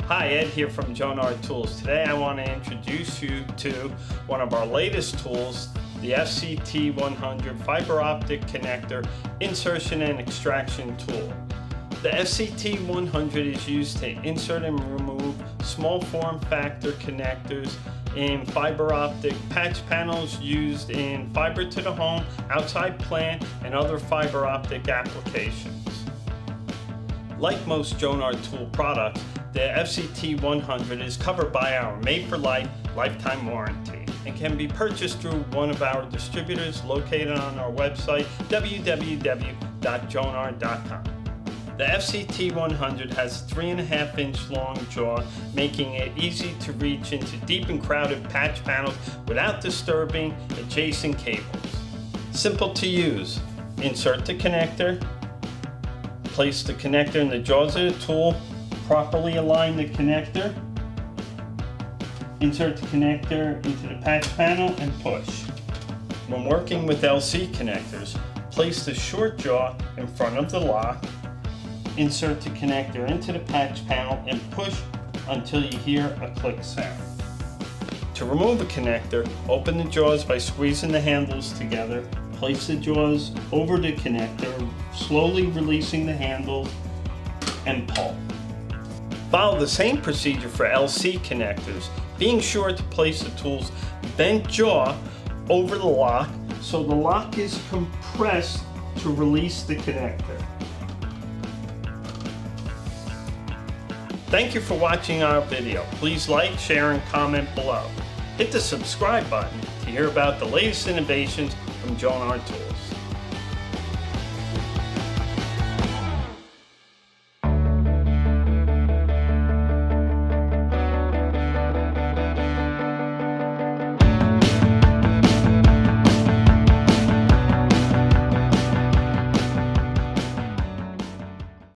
Hi, Ed here from Jonard Tools. Today I want to introduce you to one of our latest tools, the FCT100 Fiber Optic Connector Insertion and Extraction Tool. The FCT100 is used to insert and remove small form factor connectors in fiber optic patch panels used in fiber to the home, outside plant, and other fiber optic applications. Like most Jonard tool products, the FCT100 is covered by our Made-for-Life lifetime warranty and can be purchased through one of our distributors located on our website, www.jonard.com. The FCT100 has a 3.5-inch long jaw, making it easy to reach into deep and crowded patch panels without disturbing adjacent cables. Simple to use. Insert the connector, place the connector in the jaws of the tool, properly align the connector, insert the connector into the patch panel and push. When working with LC connectors, place the short jaw in front of the lock, insert the connector into the patch panel and push until you hear a click sound. To remove a connector, open the jaws by squeezing the handles together, place the jaws over the connector, slowly releasing the handles, and pull. Follow the same procedure for LC connectors, being sure to place the tool's bent jaw over the lock so the lock is compressed to release the connector. Thank you for watching our video. Please like, share, and comment below. Hit the subscribe button to hear about the latest innovations from Jonard Tools.